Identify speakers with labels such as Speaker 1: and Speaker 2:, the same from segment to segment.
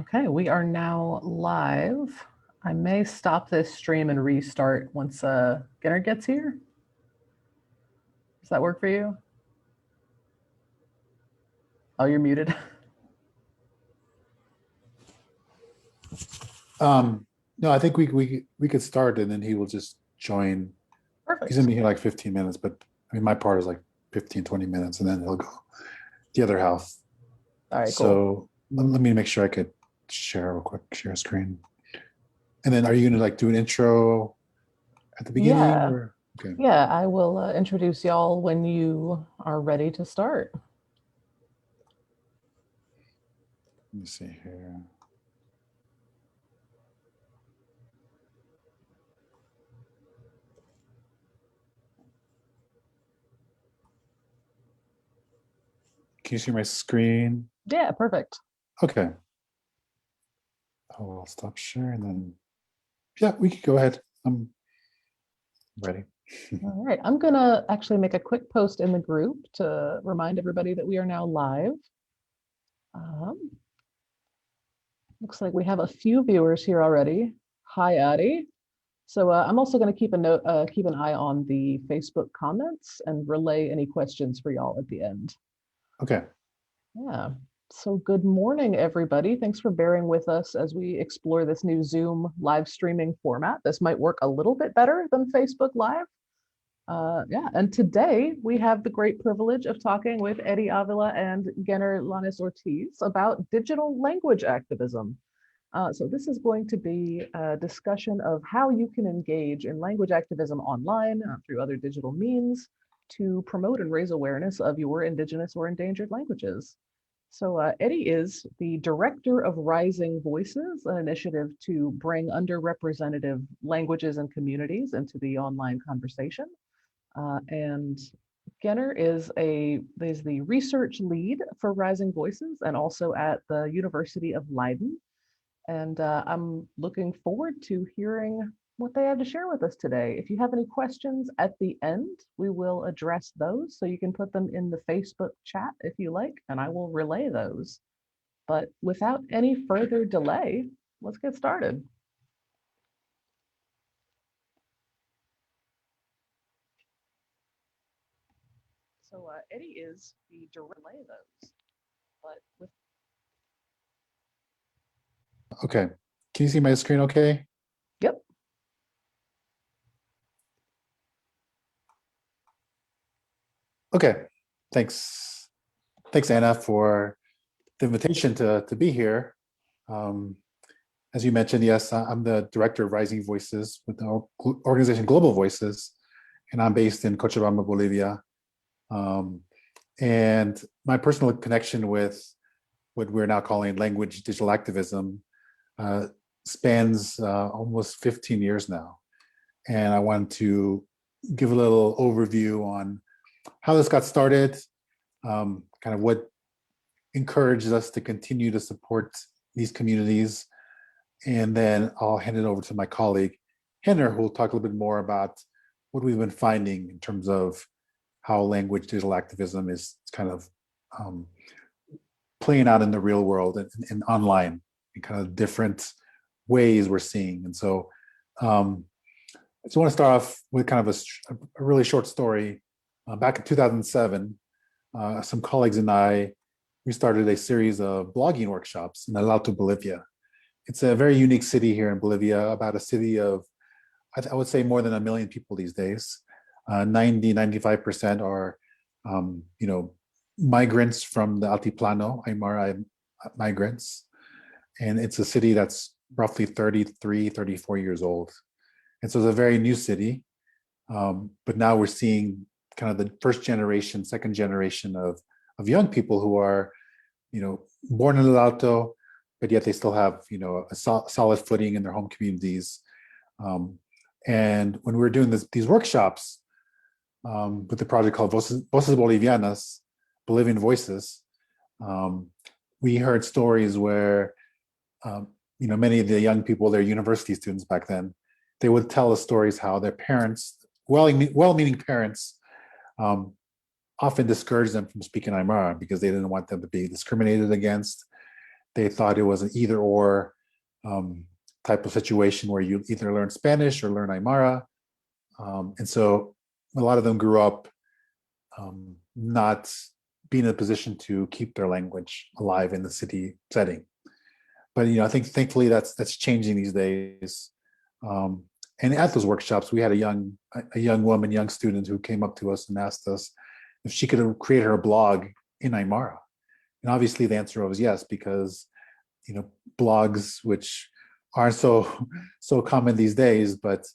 Speaker 1: Okay, we are now live. I may stop this stream and restart once Ginner gets here. Does that work for you? Oh, you're muted.
Speaker 2: No, I think we could start and then he will just join.
Speaker 1: Perfect.
Speaker 2: He's gonna be here like 15 minutes, but I mean my part is like 15, 20 minutes, and then he'll go the other half.
Speaker 1: All right,
Speaker 2: so cool. Let me make sure I could share real quick, share screen. And then are you gonna like do an intro at the beginning?
Speaker 1: Yeah.
Speaker 2: Or? Okay.
Speaker 1: Yeah, I will introduce y'all when you are ready to start.
Speaker 2: Let me see here. Can you see my screen?
Speaker 1: Yeah, perfect.
Speaker 2: Okay. I'll stop sharing then. Yeah, we could go ahead. I'm ready.
Speaker 1: All right, I'm gonna actually make a quick post in the group to remind everybody that we are now live. Looks like we have a few viewers here already. Hi, Addie. So I'm also going to keep an eye on the Facebook comments and relay any questions for y'all at the end.
Speaker 2: Okay.
Speaker 1: Yeah. So good morning, everybody. Thanks for bearing with us as we explore this new Zoom live streaming format. This might work a little bit better than Facebook Live. Yeah, and today we have the great privilege of talking with Eddie Avila and Genner Llanes-Ortiz about digital language activism. So this is going to be a discussion of how you can engage in language activism online through other digital means to promote and raise awareness of your Indigenous or endangered languages. So Eddie is the director of Rising Voices, an initiative to bring underrepresented languages and communities into the online conversation. And Genner is the research lead for Rising Voices and also at the University of Leiden. And I'm looking forward to hearing what they have to share with us today. If you have any questions at the end, we will address those. So you can put them in the Facebook chat if you like, and I will relay those. But without any further delay, let's get started. So Eddie is the relay those, but with
Speaker 2: Okay. Can you see my screen okay?
Speaker 1: Yep.
Speaker 2: Okay. Thanks. Thanks, Anna, for the invitation to be here. As you mentioned, yes, I'm the director of Rising Voices with the organization Global Voices, and I'm based in Cochabamba, Bolivia. And my personal connection with what we're now calling language digital activism spans almost 15 years now. And I wanted to give a little overview on how this got started, kind of what encouraged us to continue to support these communities. And then I'll hand it over to my colleague, Henner, who will talk a little bit more about what we've been finding in terms of how language digital activism is kind of playing out in the real world and online in kind of different ways we're seeing. And so I just want to start off with kind of a really short story. Back in 2007, some colleagues and I, we started a series of blogging workshops in Alto, Bolivia. It's a very unique city here in Bolivia, about a city of, I would say, more than 1 million people these days. 95% are, migrants from the Altiplano, Aymara migrants. And it's a city that's roughly 33, 34 years old. And so it's a very new city. But now we're seeing kind of the first generation, second generation of young people who are, born in El Alto, but yet they still have, a solid footing in their home communities. And when we were doing these workshops with the project called Voces Bolivianas, Bolivian Voices, we heard stories where, many of the young people, they're university students back then, they would tell us stories how their parents, well-meaning parents, often discouraged them from speaking Aymara because they didn't want them to be discriminated against. they thought it was an either or type of situation where you either learn Spanish or learn Aymara. And so a lot of them grew up not being in a position to keep their language alive in the city setting. But I think thankfully that's changing these days. And at those workshops, we had a young woman, young student who came up to us and asked us if she could create her blog in Aymara. And obviously the answer was yes, because blogs, which aren't so common these days, but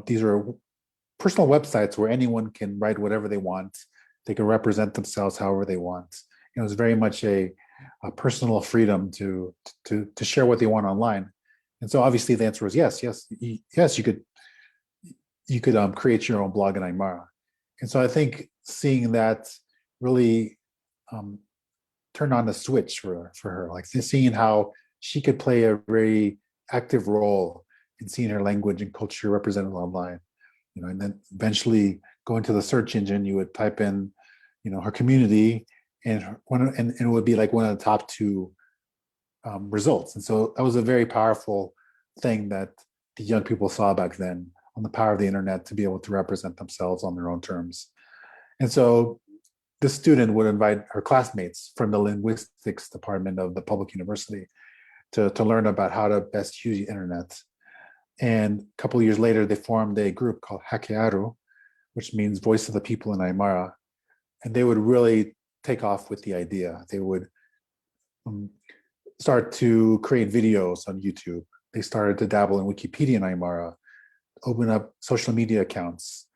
Speaker 2: these are personal websites where anyone can write whatever they want. They can represent themselves however they want. It's very much a personal freedom to share what they want online. And so obviously the answer was yes, you could create your own blog in Aymara. And so I think seeing that really turned on a switch for her, like seeing how she could play a very active role in seeing her language and culture represented online. And then eventually go into the search engine, you would type in, her community, and it would be like one of the top two results. And so that was a very powerful thing that the young people saw back then, on the power of the internet to be able to represent themselves on their own terms. And so this student would invite her classmates from the linguistics department of the public university to learn about how to best use the internet. And a couple of years later, they formed a group called Hakearu, which means Voice of the People in Aymara. And they would really take off with the idea. They would start to create videos on YouTube. They started to dabble in Wikipedia in Aymara, open up social media accounts,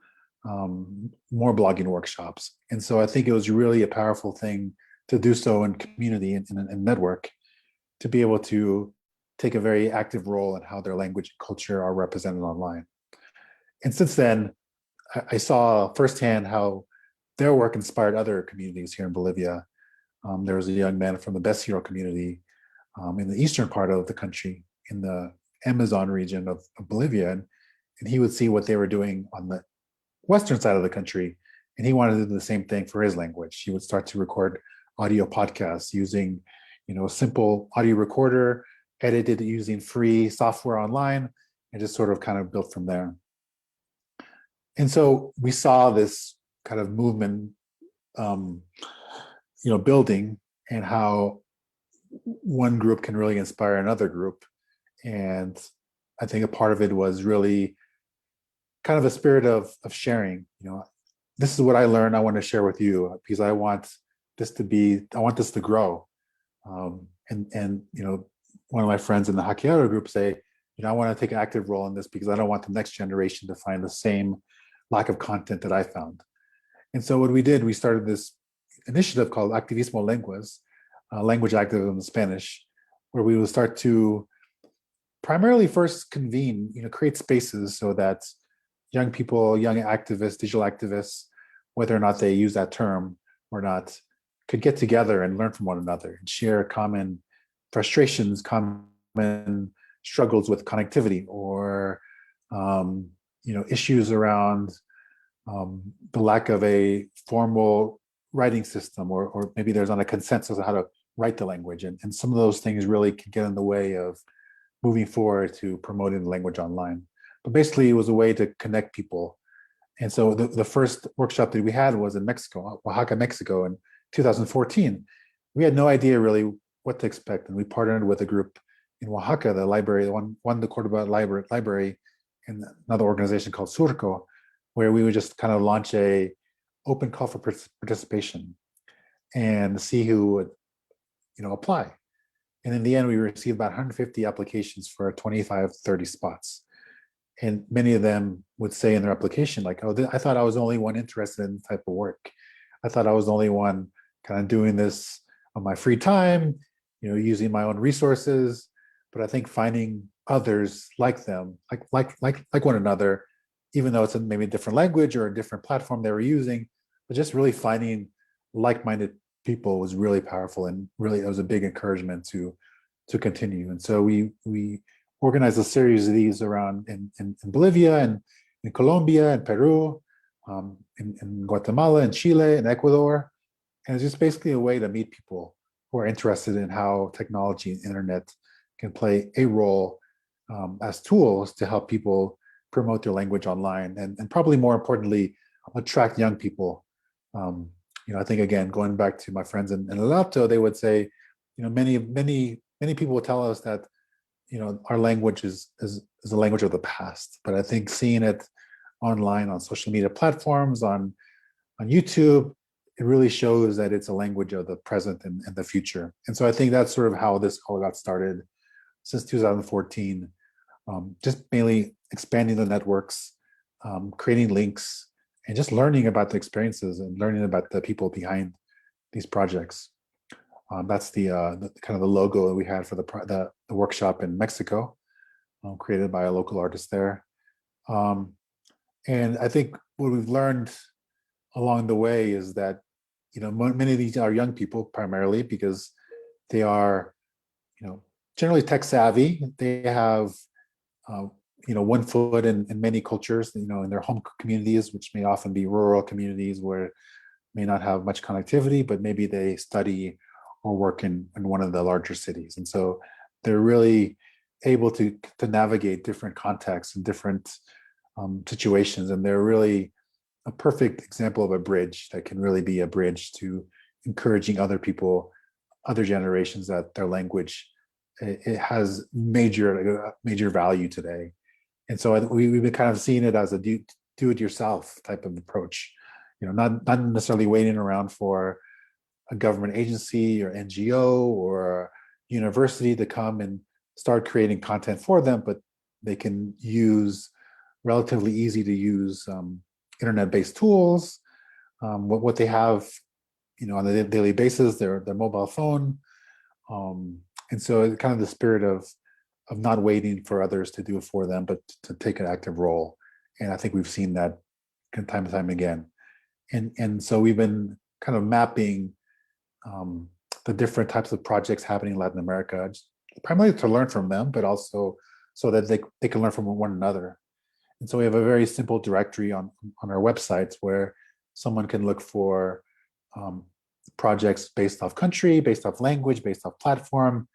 Speaker 2: more blogging workshops. And so I think it was really a powerful thing to do so in community and network, to be able to take a very active role in how their language and culture are represented online. And since then, I saw firsthand how their work inspired other communities here in Bolivia. There was a young man from the Besiro community in the eastern part of the country, in the Amazon region of Bolivia. And he would see what they were doing on the western side of the country, and he wanted to do the same thing for his language. He would start to record audio podcasts using a simple audio recorder, edited using free software online, and just sort of kind of built from there. And so we saw this kind of movement building, and how one group can really inspire another group. And I think a part of it was really kind of a spirit of sharing. This is what I learned, I want to share with you, because I want this to grow. And one of my friends in the Hakearu group say, I want to take an active role in this because I don't want the next generation to find the same lack of content that I found. And so what we did, we started this initiative called Activismo Lenguas, language activism in Spanish, where we will start to primarily first convene, create spaces so that young people, young activists, digital activists, whether or not they use that term or not, could get together and learn from one another and share common frustrations, common struggles with connectivity, or issues around the lack of a formal writing system, or maybe there's not a consensus on how to write the language. And some of those things really can get in the way of moving forward to promoting the language online. But basically, it was a way to connect people. And so the first workshop that we had was in Mexico, Oaxaca, Mexico, in 2014. We had no idea really what to expect. And we partnered with a group in Oaxaca, the library, one the Cordoba library, and another organization called Surco, where we would just kind of launch a open call for participation and see who would apply. And in the end, we received about 150 applications for 25, 30 spots. And many of them would say in their application, like, oh, I thought I was the only one interested in this type of work. I thought I was the only one kind of doing this on my free time, using my own resources. But I think finding others like them, like one another, even though it's maybe a different language or a different platform they were using, but just really finding like-minded people was really powerful, and really it was a big encouragement to continue. And so we organized a series of these around in Bolivia, and in Colombia, and Peru, in Guatemala, and Chile, and Ecuador. And it's just basically a way to meet people who are interested in how technology and internet can play a role as tools to help people promote their language online, and probably more importantly, attract young people. I think, again, going back to my friends in Alto, they would say, many people would tell us that, our language is a language of the past. But I think seeing it online on social media platforms, on YouTube, it really shows that it's a language of the present and the future. And so I think that's sort of how this all got started since 2014. Just mainly expanding the networks, creating links, and just learning about the experiences and learning about the people behind these projects. That's the kind of the logo that we had for the workshop in Mexico, created by a local artist there. And I think what we've learned along the way is that, many of these are young people primarily because they are, generally tech savvy. They have, one foot in many cultures, in their home communities, which may often be rural communities where may not have much connectivity, but maybe they study or work in one of the larger cities. And so they're really able to navigate different contexts and different situations. And they're really a perfect example of a bridge that can really be a bridge to encouraging other people, other generations, that their language, it has major value today. And so we've been kind of seeing it as a do-it-yourself type of approach, not necessarily waiting around for a government agency or NGO or university to come and start creating content for them, but they can use relatively easy to use internet-based tools, what they have, on a daily basis, their mobile phone. And so kind of the spirit of not waiting for others to do it for them, but to take an active role. And I think we've seen that time and time again. And so we've been kind of mapping the different types of projects happening in Latin America, primarily to learn from them, but also so that they can learn from one another. And so we have a very simple directory on our websites where someone can look for projects based off country, based off language, based off platform,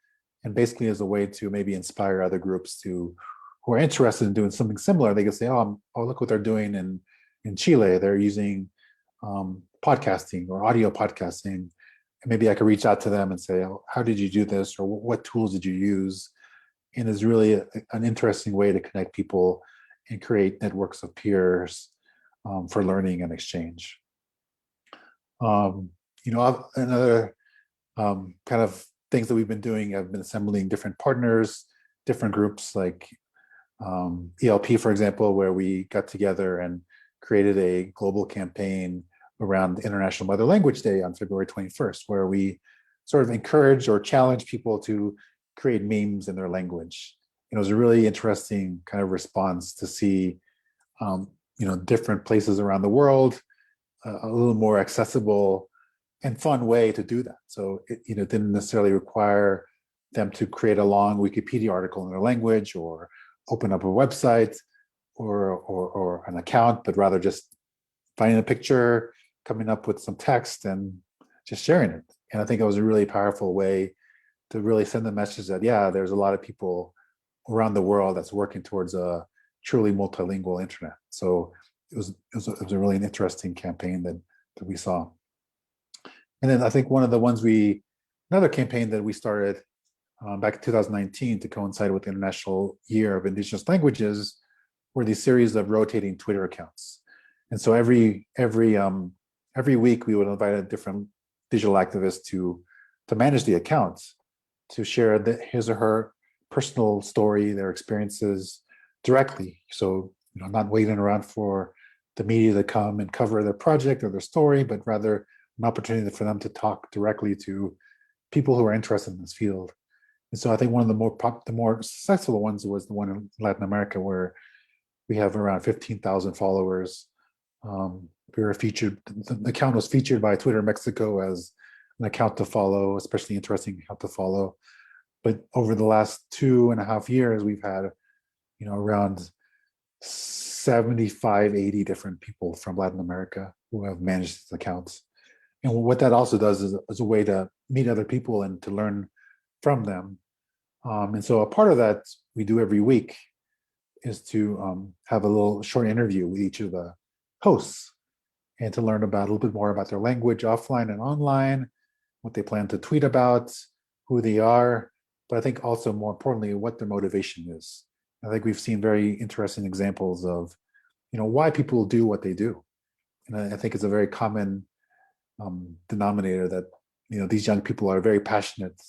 Speaker 2: and basically as a way to maybe inspire other groups who are interested in doing something similar. They can say, oh, look what they're doing in Chile. They're using podcasting or audio podcasting. And maybe I could reach out to them and say, oh, how did you do this? Or what tools did you use? And it's really an interesting way to connect people and create networks of peers for learning and exchange. Another kind of things that we've been doing, I've been assembling different partners, different groups like ELP, for example, where we got together and created a global campaign around International Mother Language Day on February 21st, where we sort of encourage or challenge people to create memes in their language. It was a really interesting kind of response to see, different places around the world, a little more accessible and fun way to do that. So it didn't necessarily require them to create a long Wikipedia article in their language or open up a website or an account, but rather just finding a picture, coming up with some text and just sharing it. And I think it was a really powerful way to really send the message that, yeah, there's a lot of people around the world that's working towards a truly multilingual internet. So it was a really interesting campaign that we saw. And then I think another campaign that we started back in 2019 to coincide with the International Year of Indigenous Languages were these series of rotating Twitter accounts. And so every week we would invite a different digital activist to manage the accounts, to share his or her personal story, their experiences directly. So, not waiting around for the media to come and cover their project or their story, but rather an opportunity for them to talk directly to people who are interested in this field. And so I think one of the more successful ones was the one in Latin America, where we have around 15,000 followers. We were featured, the account was featured by Twitter Mexico as an account to follow, especially interesting account to follow. But over the last 2.5 years, we've had, around 75, 80 different people from Latin America who have managed these accounts. And what that also does is a way to meet other people and to learn from them. And so a part of that we do every week is to have a little short interview with each of the hosts and to learn about a little bit more about their language offline and online, what they plan to tweet about, who they are, but I think also more importantly, what their motivation is. I think we've seen very interesting examples of, why people do what they do. And I think it's a very common denominator that, these young people are very passionate.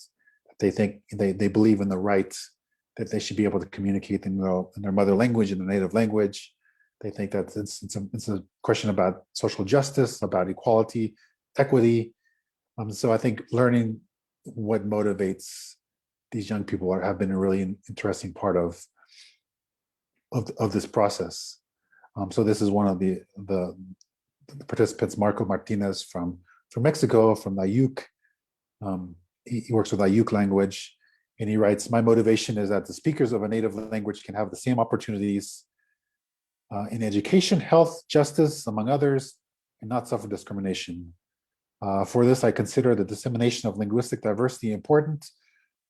Speaker 2: They think they believe in the right that they should be able to communicate in their mother language, in their native language. They think that it's a question about social justice, about equality, equity. So I think learning what motivates these young people have been a really interesting part of this process. So this is one of the participants, Marco Martinez from Mexico, from Ayuk. He works with Ayuk language, and he writes, "My motivation is that the speakers of a native language can have the same opportunities in education, health, justice, among others, and not suffer discrimination. For this, I consider the dissemination of linguistic diversity important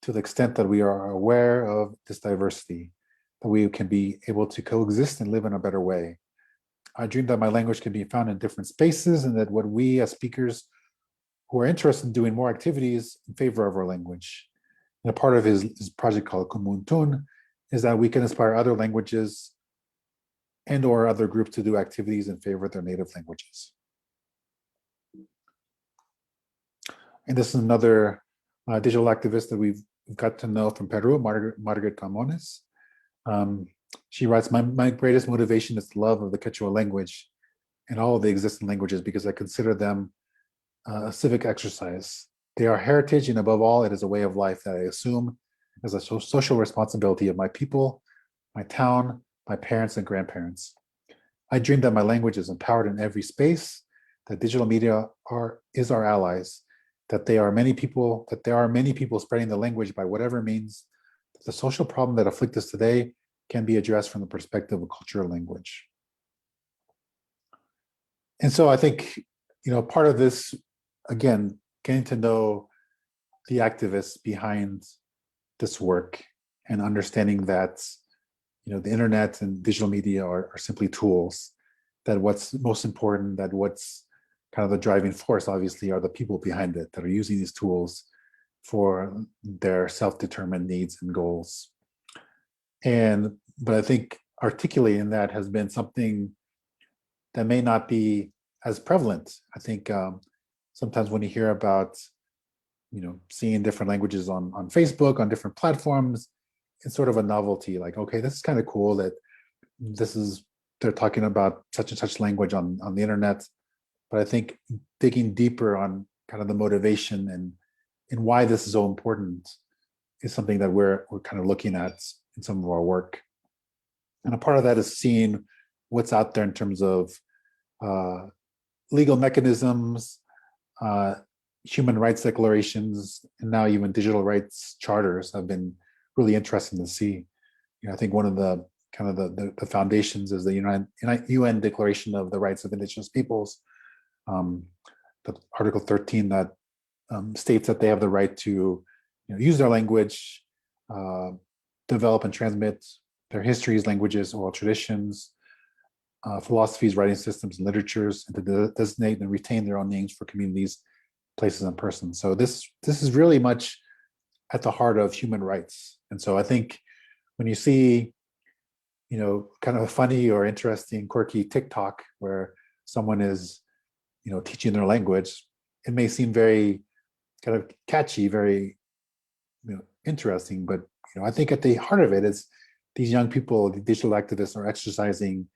Speaker 2: to the extent that we are aware of this diversity, that we can be able to coexist and live in a better way. I dream that my language can be found in different spaces and that what we as speakers who are interested in doing more activities in favor of our language." And a part of his project called Kumuntun is that we can inspire other languages and or other groups to do activities in favor of their native languages. And this is another digital activist that we've got to know from Peru, Margaret Camones. She writes, my greatest motivation is the love of the Quechua language and all of the existing languages because I consider them a civic exercise. They are heritage, and above all, it is a way of life that I assume as a social responsibility of my people, my town, my parents and grandparents. I dream that my language is empowered in every space, that digital media is our allies, that there are many people spreading the language by whatever means, that the social problem that afflicts us today can be addressed from the perspective of cultural language. And so I think, part of this, again, getting to know the activists behind this work and understanding that, the internet and digital media are simply tools, that what's most important, that what's kind of the driving force, obviously, are the people behind it that are using these tools for their self-determined needs and goals. But I think articulating that has been something that may not be as prevalent. I think sometimes when you hear about, seeing different languages on Facebook, on different platforms, it's sort of a novelty, like, okay, this is kind of cool that they're talking about such and such language on the internet. But I think digging deeper on kind of the motivation and why this is so important is something that we're kind of looking at in some of our work. And a part of that is seeing what's out there in terms of legal mechanisms, human rights declarations, and now even digital rights charters have been really interesting to see. I think one of the kind of the foundations is the UN Declaration of the Rights of Indigenous Peoples, the Article 13 that states that they have the right to use their language, develop and transmit their histories, languages, oral traditions, philosophies, writing systems, and literatures, and to designate and retain their own names for communities, places, and persons. So this is really much at the heart of human rights. And so I think when you see, kind of a funny or interesting, quirky TikTok where someone is, teaching their language, it may seem very kind of catchy, very, interesting, but I think at the heart of it is these young people, the digital activists, are exercising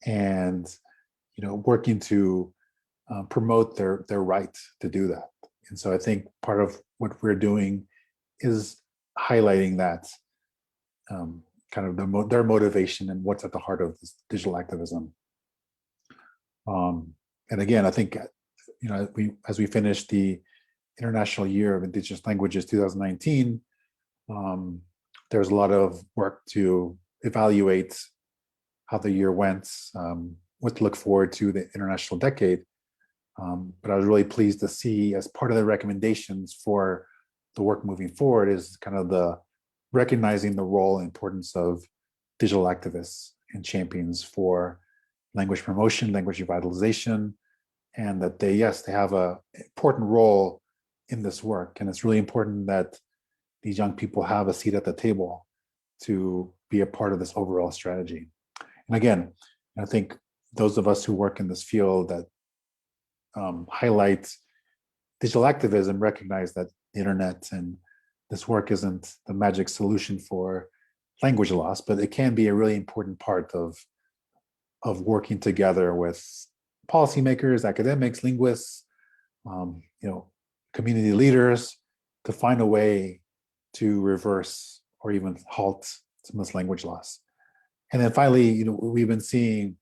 Speaker 2: and working to promote their right to do that. And so I think part of what we're doing is highlighting that kind of their motivation and what's at the heart of this digital activism. And again, I think as we finish the International Year of Indigenous Languages 2019, there's a lot of work to evaluate how the year went, what to look forward to the International Decade. But I was really pleased to see, as part of the recommendations for the work moving forward, is kind of the recognizing the role and importance of digital activists and champions for language promotion, language revitalization, and that they have an important role in this work. And it's really important that these young people have a seat at the table to be a part of this overall strategy. And again, I think those of us who work in this field that highlight digital activism recognize that the internet and this work isn't the magic solution for language loss, but it can be a really important part of working together with policymakers, academics, linguists, community leaders to find a way to reverse or even halt some of this language loss. And then finally, we've been seeing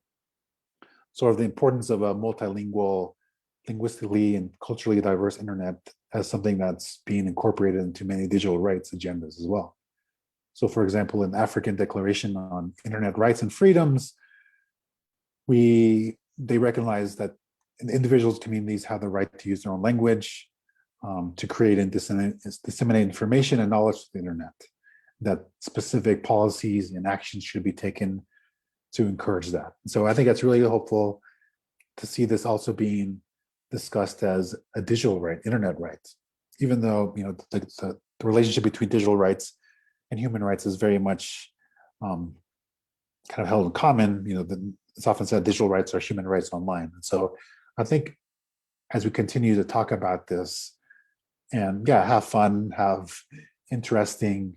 Speaker 2: sort of the importance of a multilingual, linguistically and culturally diverse internet as something that's being incorporated into many digital rights agendas as well. So for example, in the African Declaration on Internet Rights and Freedoms, they recognize that individuals, communities have the right to use their own language, to create and disseminate information and knowledge to the internet, that specific policies and actions should be taken to encourage that. So I think that's really hopeful to see this also being discussed as a digital right, internet right, even though the relationship between digital rights and human rights is very much kind of held in common. It's often said digital rights are human rights online. And so I think as we continue to talk about this and have fun, have interesting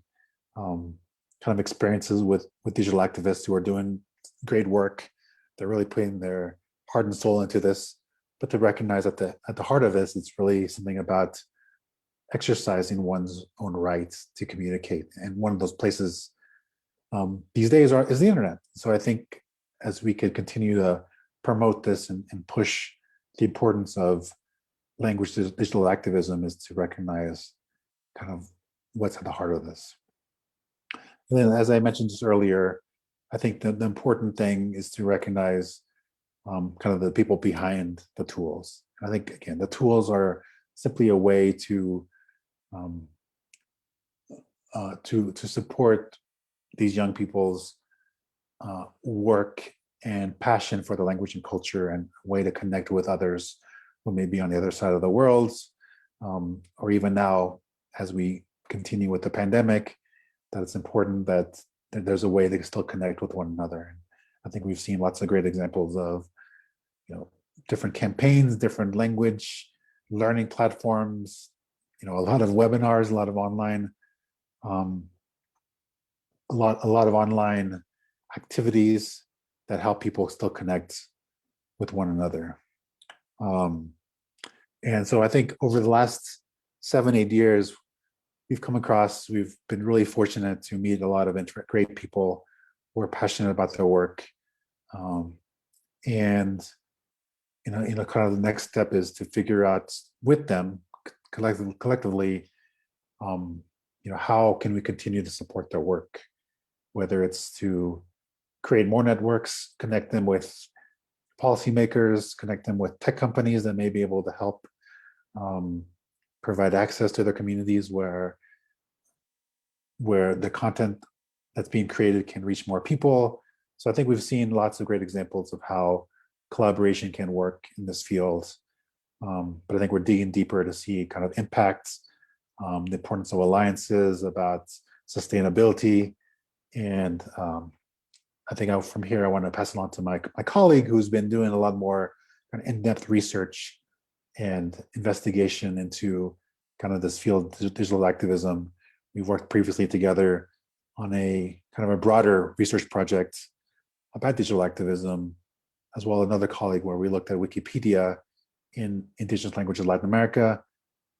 Speaker 2: kind of experiences with digital activists who are doing great work, they're really putting their heart and soul into this, but to recognize at the heart of this, it's really something about exercising one's own rights to communicate. And one of those places these days is the internet. So I think as we could continue to promote this and push the importance of language digital activism, is to recognize kind of what's at the heart of this. And then, as I mentioned just earlier, I think the important thing is to recognize kind of the people behind the tools. I think, again, the tools are simply a way to support these young people's work and passion for the language and culture, and a way to connect with others who may be on the other side of the world, or even now, as we continue with the pandemic, that it's important that there's a way to still connect with one another. I think we've seen lots of great examples of different campaigns, different language learning platforms, a lot of webinars, a lot of online a lot of online activities that help people still connect with one another. And so I think over the last 7-8 years, we've been really fortunate to meet a lot of great people who are passionate about their work. And kind of the next step is to figure out with them collectively, how can we continue to support their work, whether it's to create more networks, connect them with policymakers, connect them with tech companies that may be able to help provide access to their communities where the content that's being created can reach more people. So I think we've seen lots of great examples of how collaboration can work in this field. But I think we're digging deeper to see kind of impacts, the importance of alliances, about sustainability. And I think from here, I want to pass it on to my colleague, who's been doing a lot more kind of in-depth research and investigation into kind of this field, digital activism. We've worked previously together on a kind of a broader research project about digital activism, as well as another colleague where we looked at Wikipedia in Indigenous languages of Latin America.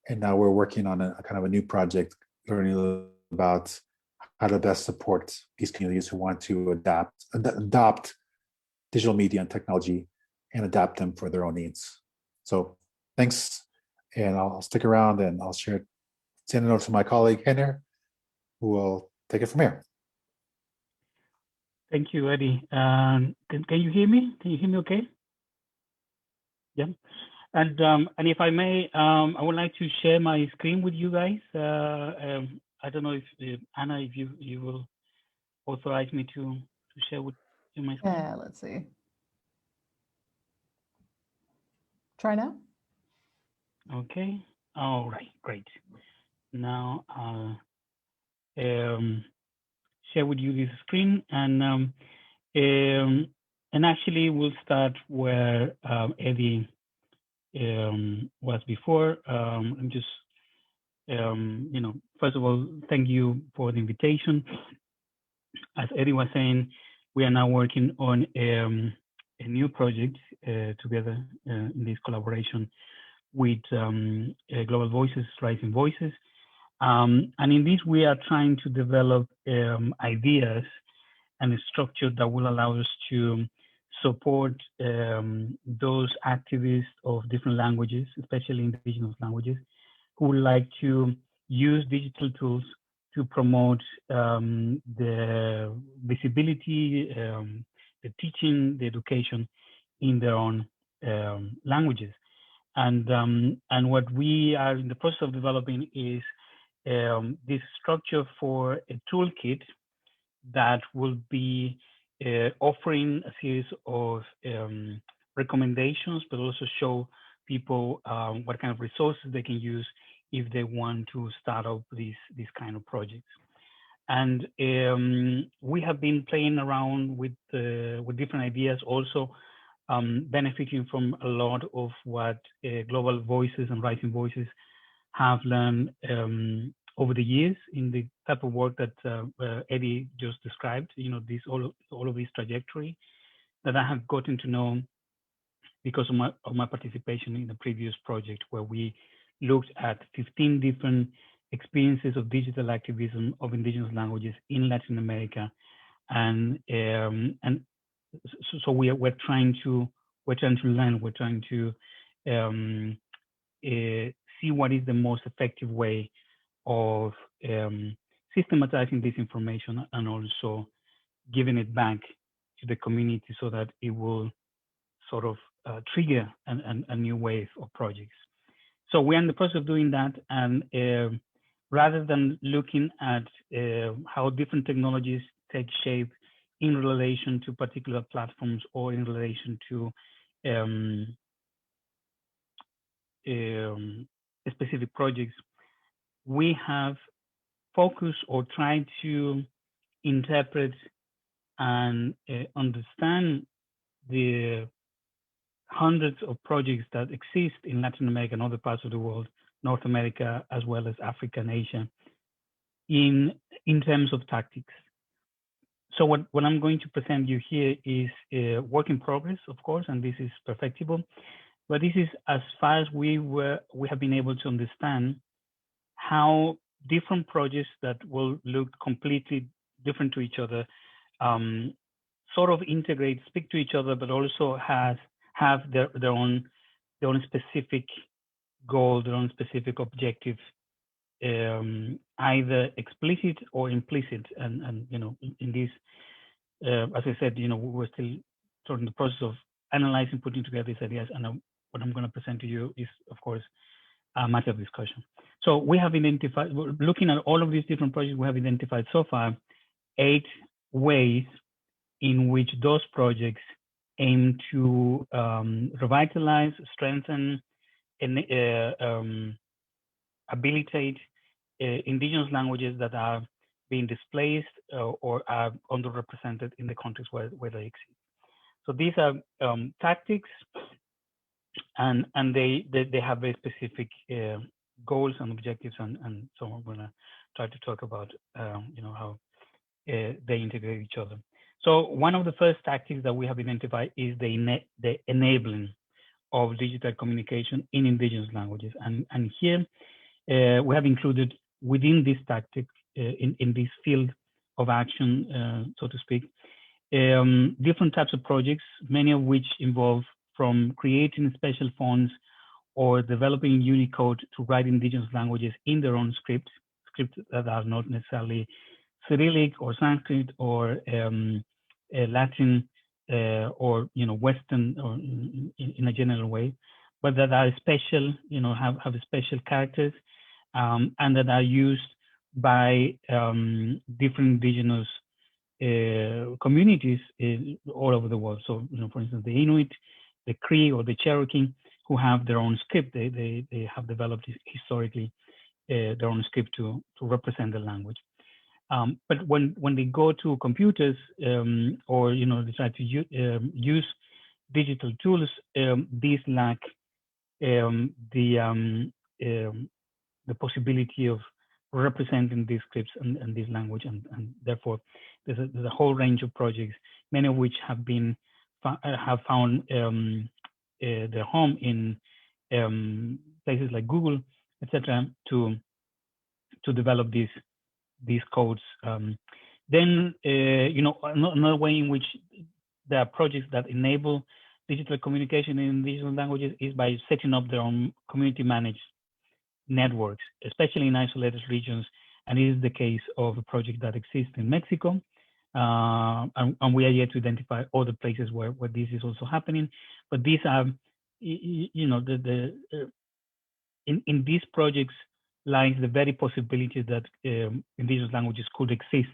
Speaker 2: And now we're working on a kind of a new project, learning about how to best support these communities who want to adopt digital media and technology and adapt them for their own needs. So thanks, and I'll stick around and I'll send it over to my colleague, Henner, who will take it from here.
Speaker 3: Thank you, Eddie. Can you hear me? Can you hear me okay? Yeah. And if I may, I would like to share my screen with you guys. I don't know if Anna, if you will authorize me to share with you my screen.
Speaker 1: Yeah, let's see. Try now.
Speaker 3: Okay. All right. Great. Now I'll share with you this screen, and actually we'll start where Eddie was before. I'm just first of all, thank you for the invitation. As Eddie was saying, we are now working on a new project together in this collaboration with Global Voices, Rising Voices. And in this, we are trying to develop ideas and a structure that will allow us to support those activists of different languages, especially indigenous languages, who would like to use digital tools to promote the visibility, the teaching, the education in their own languages. And what we are in the process of developing is this structure for a toolkit that will be offering a series of recommendations, but also show people what kind of resources they can use if they want to start up these kind of projects. And we have been playing around with different ideas, also benefiting from a lot of what Global Voices and Rising Voices have learned over the years in the type of work that Eddie just described. All of this trajectory that I have gotten to know because of my participation in the previous project, where we looked at 15 different experiences of digital activism of indigenous languages in Latin America, and so we're trying to learn, we're trying to see what is the most effective way of systematizing this information and also giving it back to the community so that it will sort of trigger a new wave of projects. So we're in the process of doing that, and rather than looking at how different technologies take shape in relation to particular platforms or in relation to specific projects, we have focused or tried to interpret and understand the hundreds of projects that exist in Latin America and other parts of the world, North America, as well as Africa and Asia, in terms of tactics. So what I'm going to present you here is a work in progress, of course, and this is perfectible, but this is as far as we have been able to understand how different projects that will look completely different to each other sort of integrate, speak to each other, but also have their own specific goal, their own specific objective, either explicit or implicit. And in this, as I said, we're still sort of in the process of analyzing, putting together these ideas, and what I'm going to present to you is, of course, a matter of discussion. So we have identified, looking at all of these different projects, we have identified so far 8 ways in which those projects aim to revitalize, strengthen, and habilitate indigenous languages that are being displaced or are underrepresented in the countries where they exist. So these are tactics, and they have very specific goals and objectives, and so I'm going to try to talk about how they integrate each other. So one of the first tactics that we have identified is the enabling of digital communication in indigenous languages, and here we have included within this tactic in this field of action, so to speak, different types of projects, many of which involve from creating special fonts or developing Unicode to write indigenous languages in their own scripts that are not necessarily Cyrillic or Sanskrit or Latin or Western or in a general way, but that are special, have special characters, and that are used by different indigenous communities all over the world. So, for instance, the Inuit, the Cree, or the Cherokee, who have their own script. They have developed historically their own script to represent the language. But when they go to computers or they try to use digital tools, these lack the possibility of representing these scripts and this language, and therefore there's a whole range of projects, many of which have found their home in places like Google, etc., to develop these codes. Then another way in which there are projects that enable digital communication in digital languages is by setting up their own community managed networks, especially in isolated regions. And it is the case of a project that exists in Mexico. And we are yet to identify other places where this is also happening. But these are, in these projects lies the very possibility that indigenous languages could exist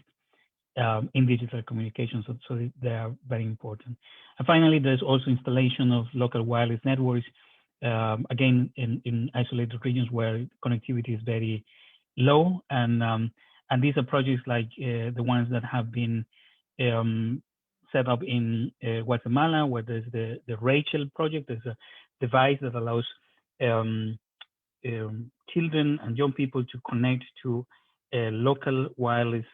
Speaker 3: in digital communication. So they are very important. And finally, there's also installation of local wireless networks, again, in isolated regions where connectivity is very low. And these are projects like the ones that have been set up in Guatemala, where there's the Rachel project. There's a device that allows children and young people to connect to a local wireless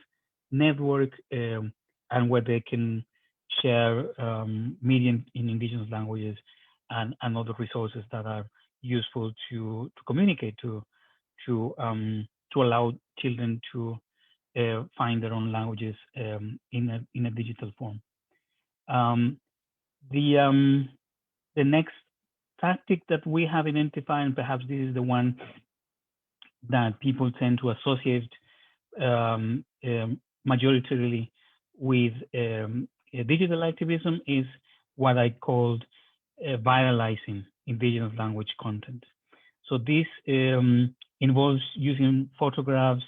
Speaker 3: network, and where they can share media in indigenous languages and other resources that are useful to communicate, to allow children to find their own languages in a digital form. The next tactic that we have identified, and perhaps this is the one that people tend to associate majoritarily with digital activism, is what I called viralizing indigenous language content. So this involves using photographs,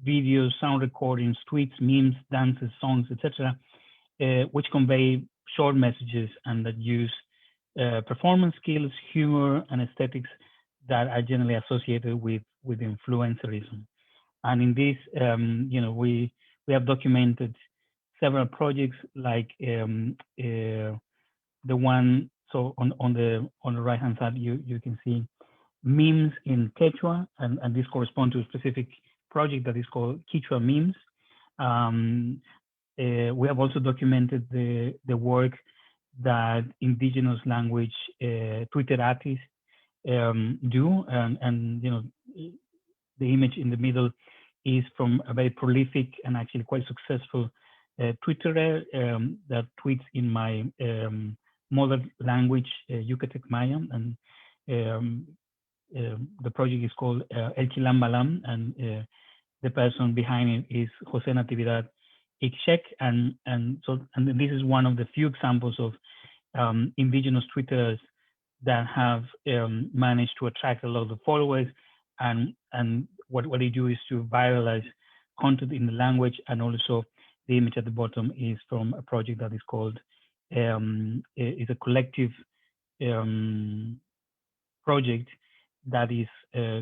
Speaker 3: videos, sound recordings, tweets, memes, dances, songs, etc., which convey short messages and that use performance skills, humor, and aesthetics that are generally associated with influencerism. And in this, we have documented several projects like the one. So on the right hand side, you can see memes in Quechua, and this corresponds to a specific project that is called Quechua Memes. We have also documented the work that indigenous language Twitteratis do, and the image in the middle is from a very prolific and actually quite successful Twitterer that tweets in my mother language, Yucatec Maya, and the project is called El Chilam Balam, and the person behind it is Jose Natividad Ixchec, and this is one of the few examples of indigenous Twitterers that have managed to attract a lot of followers, and what they do is to viralize content in the language. And also the image at the bottom is from a project that is called is a collective project that is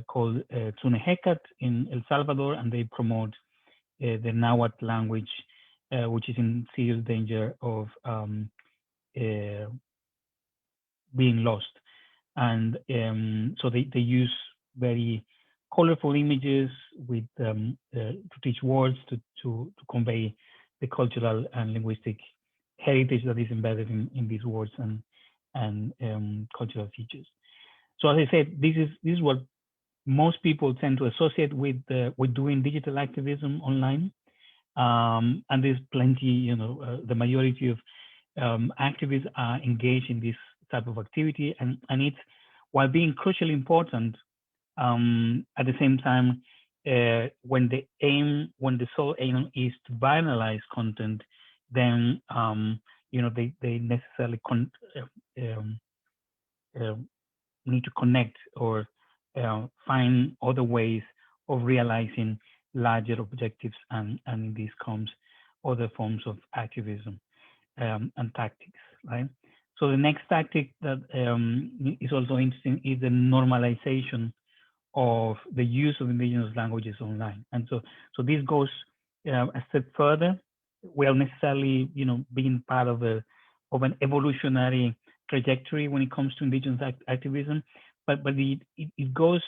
Speaker 3: called Tzunehecat in El Salvador, and they promote the Nahuatl language, which is in serious danger of being lost. And so they use very colorful images with to teach words to convey the cultural and linguistic heritage that is embedded in these words and cultural features. So as I said, this is what most people tend to associate with doing digital activism online, and there's plenty. The majority of activists are engaged in this type of activity, and it's, while being crucially important, at the same time, when the sole aim is to viralize content, then they necessarily need to connect or find other ways of realizing larger objectives, and in this comes other forms of activism and tactics, right? So the next tactic that is also interesting is the normalization of the use of indigenous languages online. And so this goes a step further, well, necessarily, being part of an evolutionary trajectory when it comes to indigenous activism, but it goes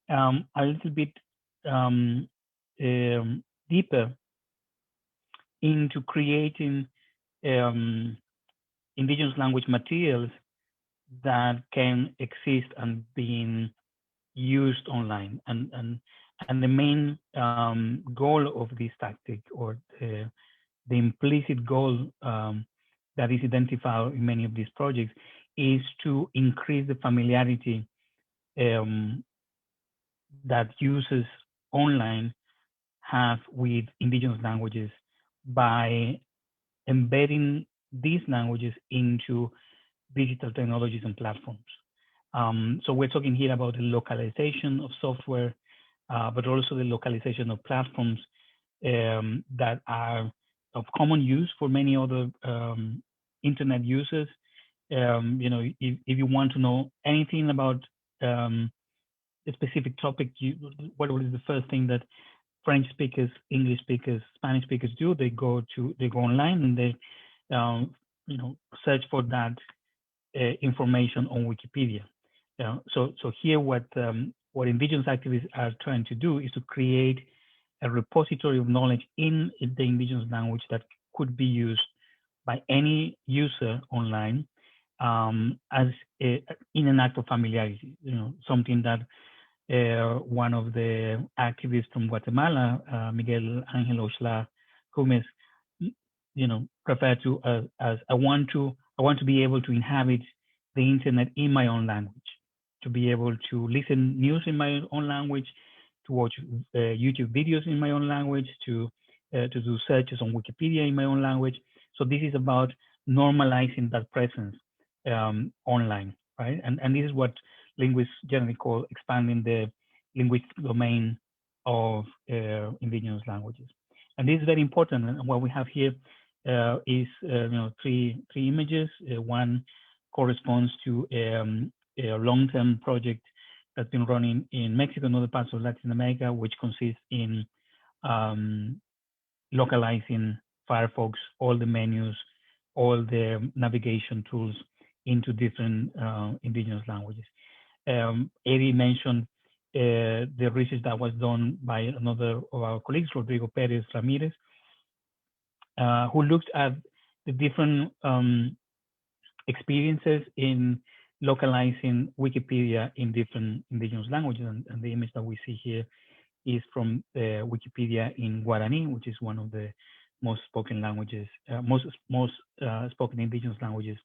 Speaker 3: a little bit deeper into creating indigenous language materials that can exist and being used online. And the main goal of this tactic, or the implicit goal that is identified in many of these projects, is to increase the familiarity that users online have with indigenous languages by embedding these languages into digital technologies and platforms. So we're talking here about the localization of software, but also the localization of platforms that are of common use for many other internet users. If you want to know anything about a specific topic, what is the first thing that French speakers, English speakers, Spanish speakers do? They go online and they search for that information on Wikipedia. So here, what indigenous activists are trying to do is to create a repository of knowledge in the indigenous language that could be used by any user online as in an act of familiarity. Something that one of the activists from Guatemala, Miguel Angel Oxla Gómez, referred to as I want to be able to inhabit the internet in my own language, to be able to listen news in my own language, to watch YouTube videos in my own language, to do searches on Wikipedia in my own language. So this is about normalizing that presence online, right? And this is what linguists generally call expanding the linguistic domain of indigenous languages. And this is very important. And what we have here is three images. One corresponds to a long-term project that's been running in Mexico and other parts of Latin America, which consists in localizing Firefox, all the menus, all the navigation tools into different indigenous languages. Eddie mentioned the research that was done by another of our colleagues, Rodrigo Perez Ramirez, who looked at the different experiences in localizing Wikipedia in different indigenous languages. And the image that we see here is from Wikipedia in Guarani, which is one of the most spoken languages, most spoken indigenous languages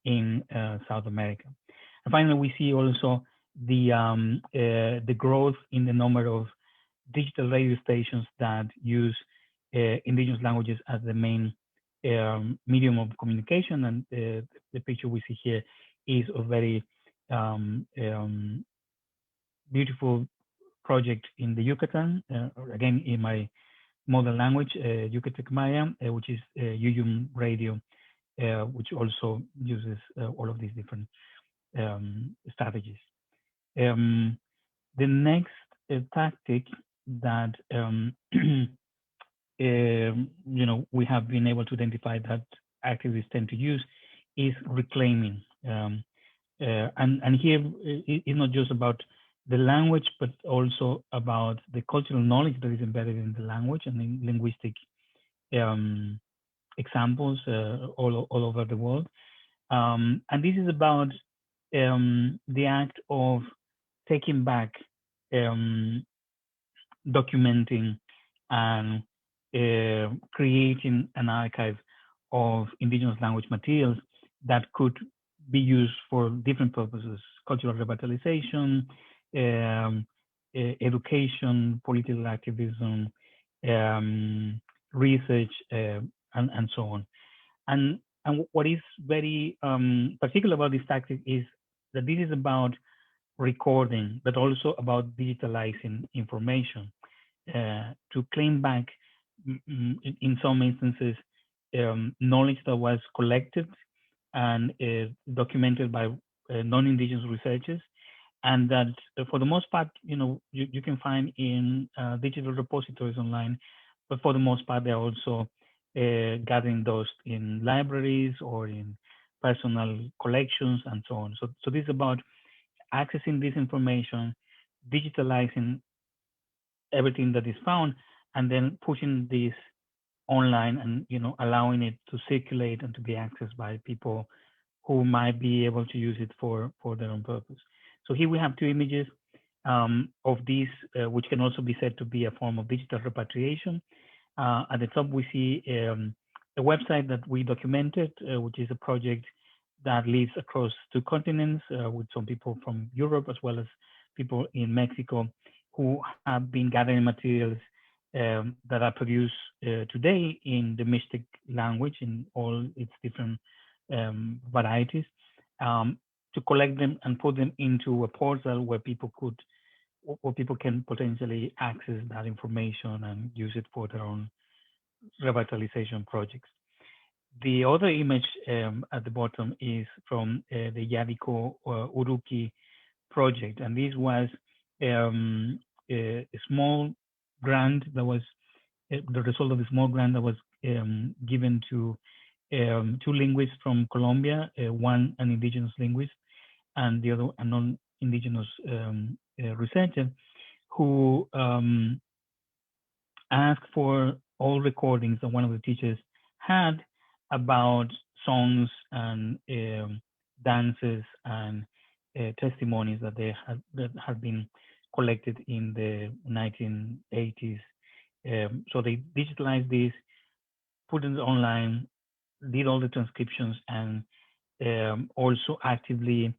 Speaker 3: in South America. And finally, we see also the growth in the number of digital radio stations that use indigenous languages as the main medium of communication. And the picture we see here is a very beautiful project in the Yucatan, again in my mother language, Yucatec Maya, which is Yuyum Radio, which also uses all of these different strategies. The next tactic that we have been able to identify that activists tend to use is reclaiming. And here it's not just about the language, but also about the cultural knowledge that is embedded in the language and in linguistic examples all over the world. And this is about the act of taking back, documenting, and creating an archive of indigenous language materials that could be used for different purposes: cultural revitalization, education, political activism, research, and so on. And what is very particular about this tactic is that this is about recording, but also about digitalizing information to claim back, in some instances, knowledge that was collected and documented by non-Indigenous researchers, and that for the most part, you can find in digital repositories online, but for the most part, they're also gathering those in libraries or in personal collections and so on. So this is about accessing this information, digitalizing everything that is found, and then pushing this online and allowing it to circulate and to be accessed by people who might be able to use it for their own purpose. So here we have two images of these, which can also be said to be a form of digital repatriation. At the top, we see a website that we documented, which is a project that lives across 2 continents with some people from Europe as well as people in Mexico who have been gathering materials that are produced today in the Mixtec language in all its different varieties, to collect them and put them into a portal where people can potentially access that information and use it for their own revitalization projects. The other image at the bottom is from the Yadiko Uruki project, and this was a small grant that was the result of a small grant that was given to 2 linguists from Colombia, one an Indigenous linguist and the other a non-Indigenous researcher, who asked for all recordings that one of the teachers had about songs and dances and testimonies that had been collected in the 1980s. So they digitalized this, put it online, did all the transcriptions, and also actively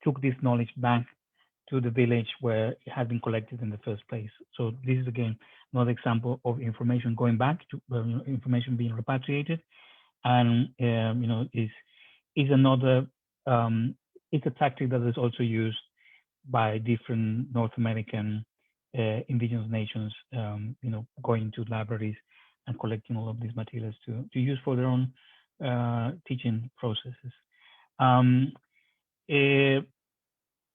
Speaker 3: took this knowledge back to the village where it had been collected in the first place. So this is again another example of information going back to information being repatriated, and is another it's a tactic that is also used by different North American Indigenous nations, going to libraries and collecting all of these materials to use for their own teaching processes.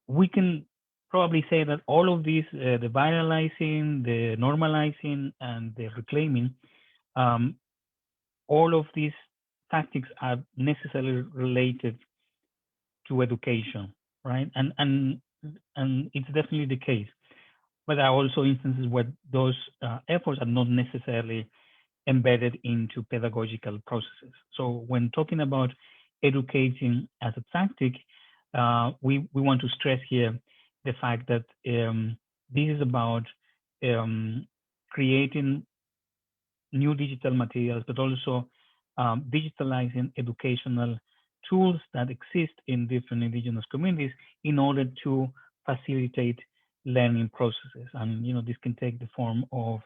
Speaker 3: We can probably say that all of these, the viralizing, the normalizing, and the reclaiming, all of these tactics are necessarily related to education, right? And it's definitely the case. But there are also instances where those efforts are not necessarily embedded into pedagogical processes. So when talking about educating as a tactic, we want to stress here the fact that this is about creating new digital materials, but also digitalizing educational tools that exist in different Indigenous communities in order to facilitate learning processes. And this can take the form of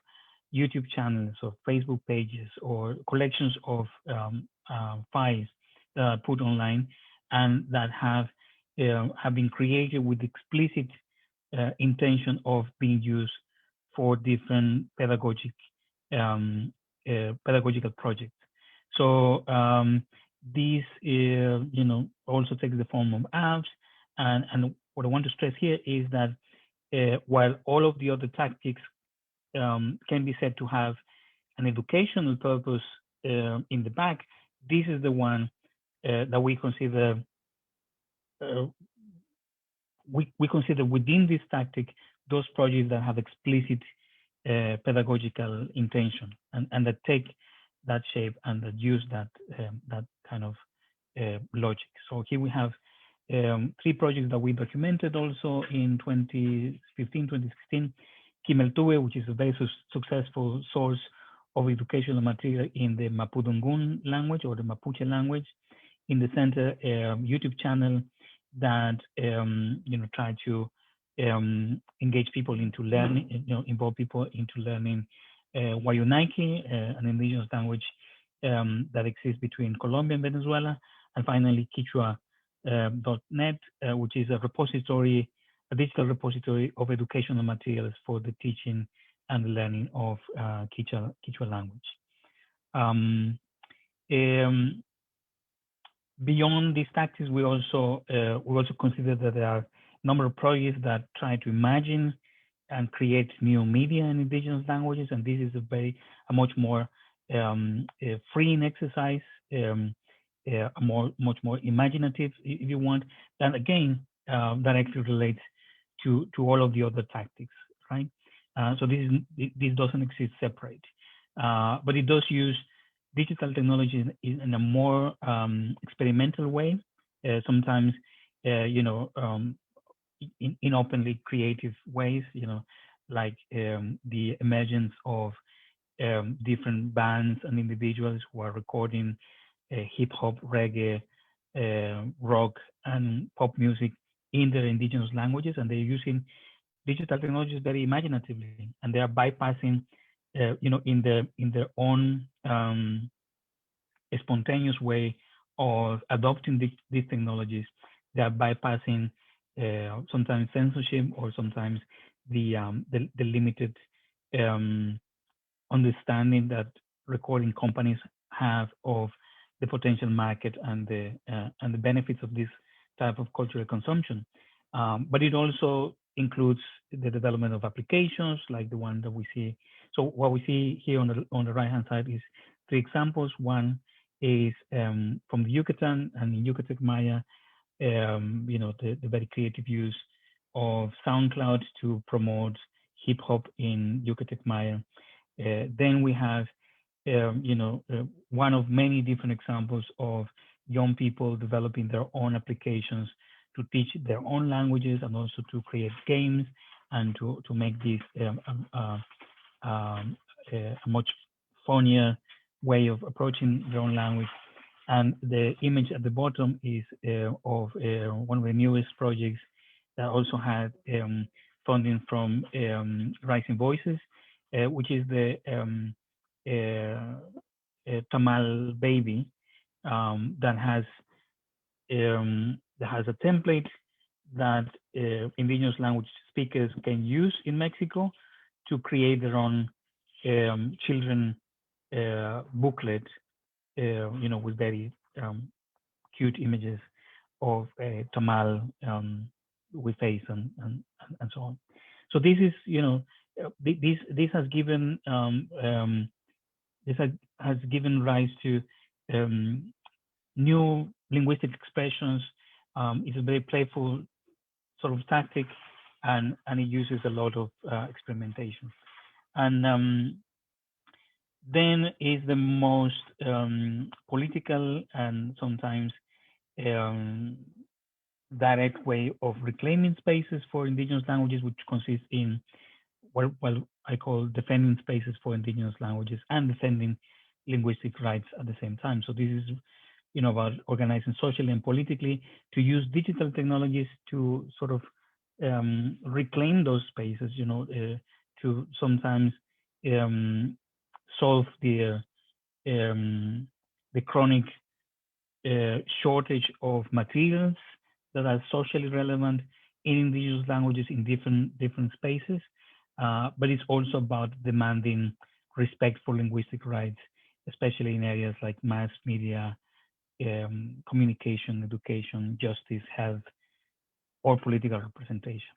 Speaker 3: YouTube channels or Facebook pages or collections of files that are put online and that have been created with explicit intention of being used for different pedagogical projects. So these also takes the form of apps, and what I want to stress here is that while all of the other tactics can be said to have an educational purpose in the back, this is the one that we consider we consider within this tactic those projects that have explicit pedagogical intention and that take that shape and that use that kind of logic. So here we have 3 projects that we documented also in 2015, 2016. Kimeltue, which is a very successful source of educational material in the Mapudungun language or the Mapuche language. In the center, YouTube channel that try to engage people into learning, involve people into learning Wayunaiki, an indigenous language that exists between Colombia and Venezuela, and finally Quechua, which is a repository, a digital repository of educational materials for the teaching and the learning of Quechua language. Beyond these tactics, we also consider that there are a number of projects that try to imagine and create new media in indigenous languages, and this is a much more freeing exercise, much more imaginative, if you want. And again, that actually relates to all of the other tactics, right? So this doesn't exist separate, but it does use digital technology in a more experimental way. Sometimes, in openly creative ways, like the emergence of different bands and individuals who are recording hip hop, reggae, rock, and pop music in their indigenous languages, and they're using digital technologies very imaginatively, and they are bypassing, in their own spontaneous way of adopting these technologies. They are bypassing sometimes censorship, or sometimes the limited understanding that recording companies have of the potential market and the benefits of this type of cultural consumption. But it also includes the development of applications like the one that we see. So what we see here on the right hand side is 3 examples. One is from the Yucatan, and in Yucatec Maya, the very creative use of SoundCloud to promote hip hop in Yucatec Maya. Then we have, one of many different examples of young people developing their own applications to teach their own languages, and also to create games, and to make this a much funnier way of approaching their own language. And the image at the bottom is of one of the newest projects that also had funding from Rising Voices, which is the Tamal Baby, that has a template that indigenous language speakers can use in Mexico to create their own children booklet, with very cute images of tamal with face and so on. So this is, this has given rise to new linguistic expressions. It's a very playful sort of tactic, and it uses a lot of experimentation. And then is the most political and sometimes direct way of reclaiming spaces for indigenous languages, which consists in what I call defending spaces for indigenous languages and defending linguistic rights at the same time. So this is, about organizing socially and politically to use digital technologies to sort of reclaim those spaces, to sometimes solve the chronic shortage of materials that are socially relevant in indigenous languages in different spaces. But it's also about demanding respect for linguistic rights, especially in areas like mass media, communication, education, justice, health, or political representation.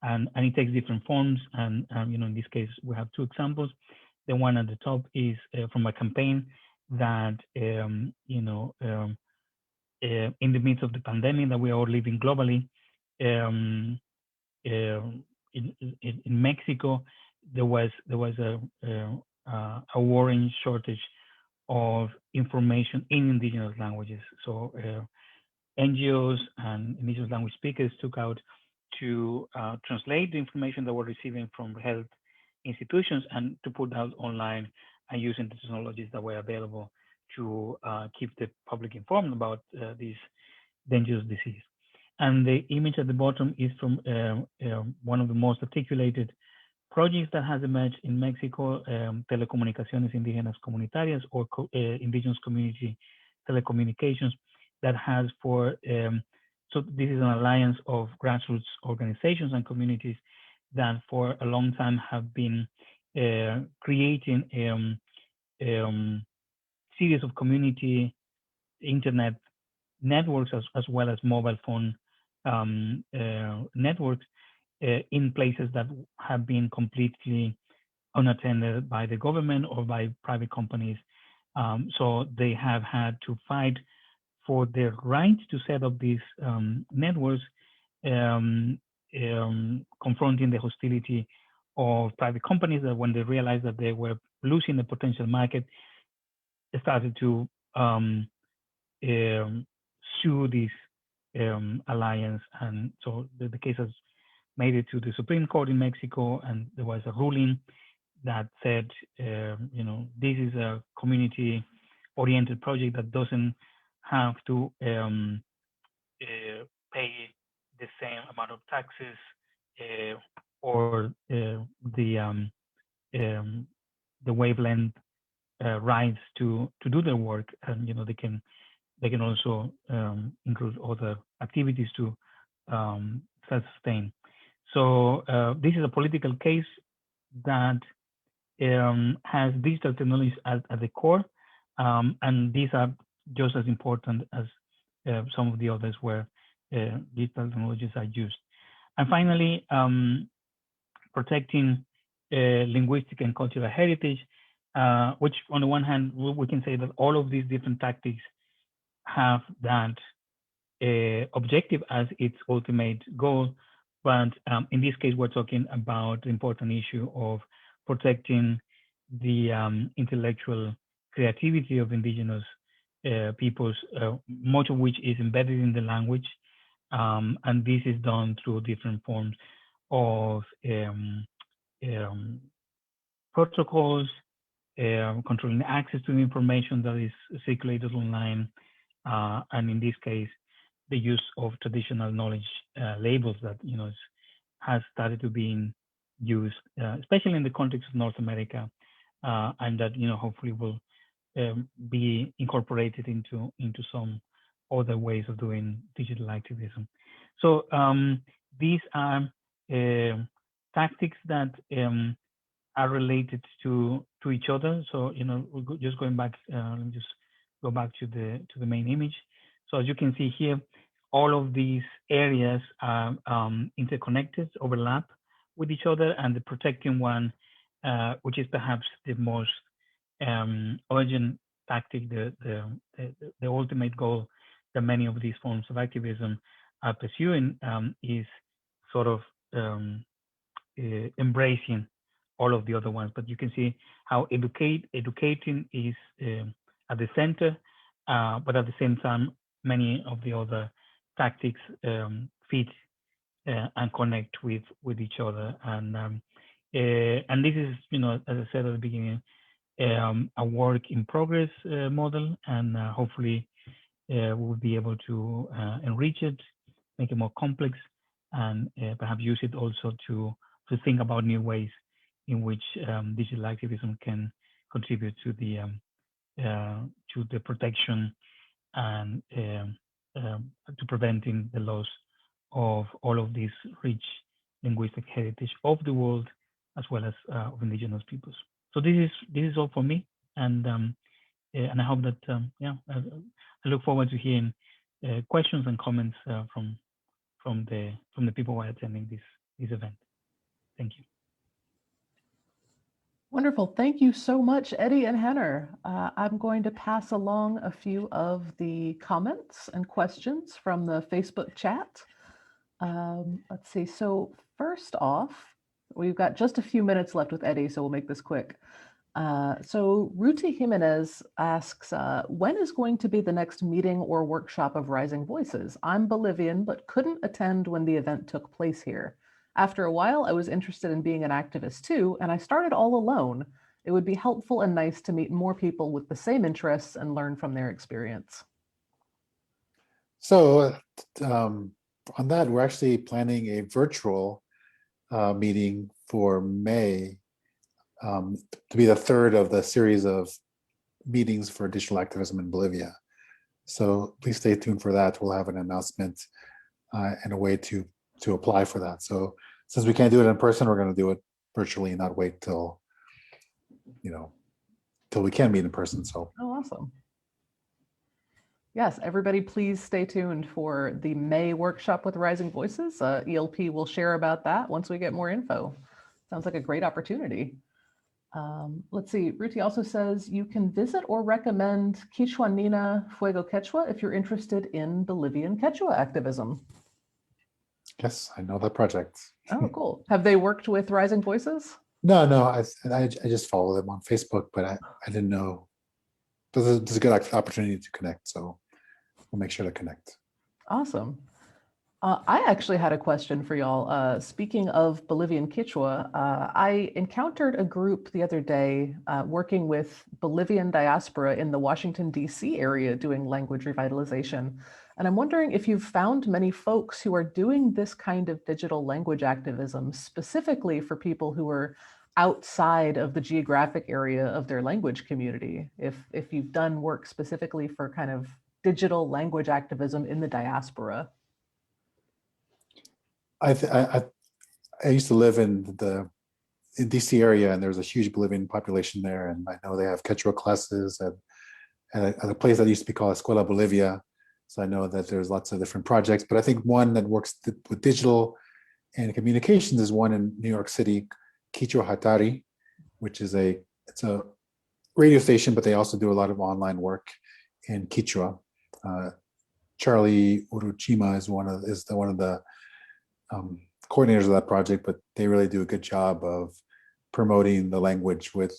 Speaker 3: And it takes different forms. And in this case, we have 2 examples. The one at the top is from a campaign that, in the midst of the pandemic that we are all living globally, in Mexico, there was a worrying shortage of information in indigenous languages. So NGOs and indigenous language speakers took out to translate the information that we're receiving from health institutions and to put out online, and using the technologies that were available to keep the public informed about this dangerous disease. And the image at the bottom is from one of the most articulated projects that has emerged in Mexico, Telecomunicaciones Indígenas Comunitarias, or Indigenous Community Telecommunications, that has for So this is an alliance of grassroots organizations and communities that for a long time have been creating series of community internet networks as well as mobile phone networks in places that have been completely unattended by the government or by private companies. So they have had to fight for their right to set up these networks, confronting the hostility of private companies that when they realized that they were losing the potential market, they started to sue this alliance. And so the case has made it to the Supreme Court in Mexico, and there was a ruling that said, this is a community-oriented project that doesn't have to pay the same amount of taxes or the wavelength rights to do their work, and they can also include other activities to self-sustain. So this is a political case that has digital technologies at the core, and these are just as important as some of the others where digital technologies are used. And finally, protecting linguistic and cultural heritage, which on the one hand, we can say that all of these different tactics have that objective as its ultimate goal. But in this case, we're talking about the important issue of protecting the intellectual creativity of indigenous peoples, much of which is embedded in the language. And this is done through different forms of protocols, controlling access to the information that is circulated online, and in this case, the use of traditional knowledge labels that has started to be used, especially in the context of North America, and that hopefully will be incorporated into some other ways of doing digital activism. So these are tactics that are related to each other. So just going back, let me just go back to the main image. So as you can see here, all of these areas are interconnected, overlap with each other, and the protecting one, which is perhaps the most urgent tactic, the ultimate goal that many of these forms of activism are pursuing, is sort of embracing all of the other ones. But you can see how educating is at the center, but at the same time, many of the other tactics fit and connect with each other. And this is, as I said at the beginning, a work in progress model, and hopefully we'll be able to enrich it, make it more complex, and perhaps use it also to think about new ways in which digital activism can contribute to the protection and to preventing the loss of all of these rich linguistic heritage of the world, as well as of indigenous peoples. So this is all for me, and I hope that I look forward to hearing questions and comments from the people who are attending this event. Thank you.
Speaker 1: Wonderful. Thank you so much, Eddie and Henner. I'm going to pass along a few of the comments and questions from the Facebook chat. Let's see. So first off, we've got just a few minutes left with Eddie, so we'll make this quick. So Ruti Jimenez asks, when is going to be the next meeting or workshop of Rising Voices? I'm Bolivian, but couldn't attend when the event took place here. After a while, I was interested in being an activist too, and I started all alone. It would be helpful and nice to meet more people with the same interests and learn from their experience.
Speaker 2: So on that, we're actually planning a virtual meeting for May to be the third of the series of meetings for digital activism in Bolivia. So please stay tuned for that. We'll have an announcement and a way to apply for that. So since we can't do it in person, we're going to do it virtually and not wait till we can meet in person. So
Speaker 1: awesome. Yes, everybody please stay tuned for the May workshop with Rising Voices. ELP will share about that once we get more info. Sounds like a great opportunity. Let's see, Ruti also says you can visit or recommend Quichuanina Fuego Quechua if you're interested in Bolivian Quechua activism.
Speaker 2: Yes, I know that project.
Speaker 1: Oh, cool. Have they worked with Rising Voices?
Speaker 2: No, I just follow them on Facebook, but I didn't know. This is a good opportunity to connect, so we'll make sure to connect.
Speaker 1: Awesome. I actually had a question for y'all. Speaking of Bolivian Quechua, I encountered a group the other day working with Bolivian diaspora in the Washington, D.C. area doing language revitalization. And I'm wondering if you've found many folks who are doing this kind of digital language activism specifically for people who are outside of the geographic area of their language community. If you've done work specifically for kind of digital language activism in the diaspora.
Speaker 2: I used to live in DC area, and there's a huge Bolivian population there, and I know they have Quechua classes at a place that used to be called Escuela Bolivia. So I know that there's lots of different projects, but I think one that works with digital and communications is one in New York City, Quechua Hatari, which is it's a radio station, but they also do a lot of online work in Quechua. Charlie Uruchima is one of the coordinators of that project, but they really do a good job of promoting the language with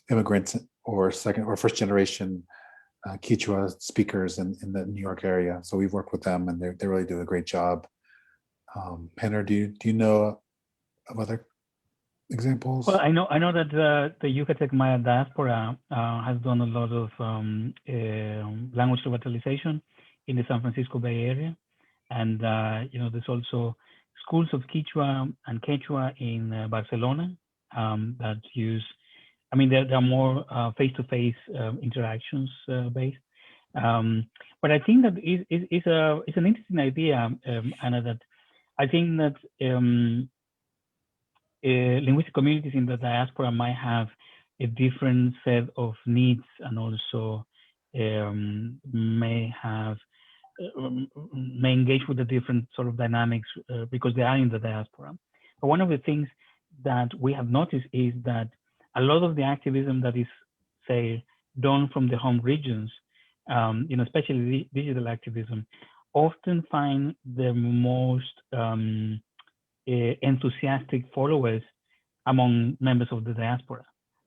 Speaker 2: immigrants or second or first generation Quechua speakers in the New York area. So we've worked with them, and they really do a great job. Henner, do you know of other examples?
Speaker 3: Well, I know that the Yucatec Maya diaspora has done a lot of language revitalization in the San Francisco Bay Area, and there's also schools of Quechua and Quechua in Barcelona that use. I mean, there are more face-to-face interactions based, but I think that it's an interesting idea, Anna. That I think that linguistic communities in the diaspora might have a different set of needs, and also may engage with the different sort of dynamics because they are in the diaspora. But one of the things that we have noticed is that a lot of the activism that is, say, done from the home regions, especially digital activism, often find the most enthusiastic followers among members of the diaspora,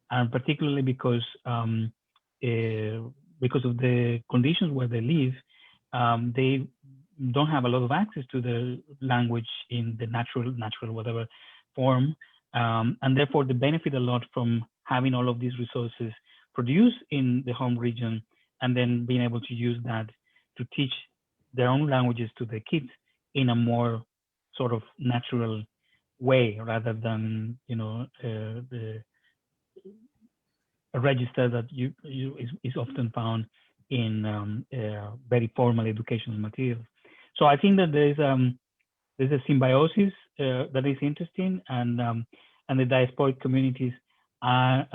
Speaker 3: and particularly because of the conditions where they live, they don't have a lot of access to the language in the natural whatever form, and therefore they benefit a lot from having all of these resources produced in the home region, and then being able to use that to teach their own languages to the kids in a more sort of natural way, rather than a register that is often found in very formal educational materials. So I think that there's a symbiosis that is interesting, and the diasporic communities are,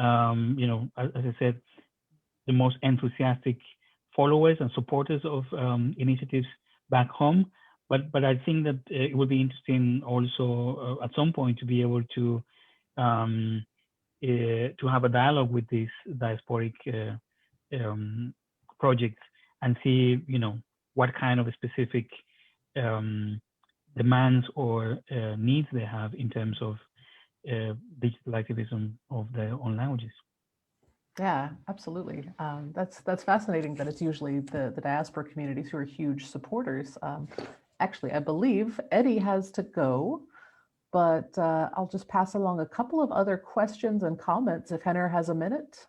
Speaker 3: as I said, the most enthusiastic followers and supporters of initiatives back home. But I think that it would be interesting also at some point to be able to have a dialogue with these diasporic projects and see, what kind of specific demands or needs they have in terms of digital activism of their own languages.
Speaker 1: Yeah, absolutely. That's fascinating that it's usually the diaspora communities who are huge supporters. Actually, I believe Eddie has to go, but I'll just pass along a couple of other questions and comments if Henner has a minute.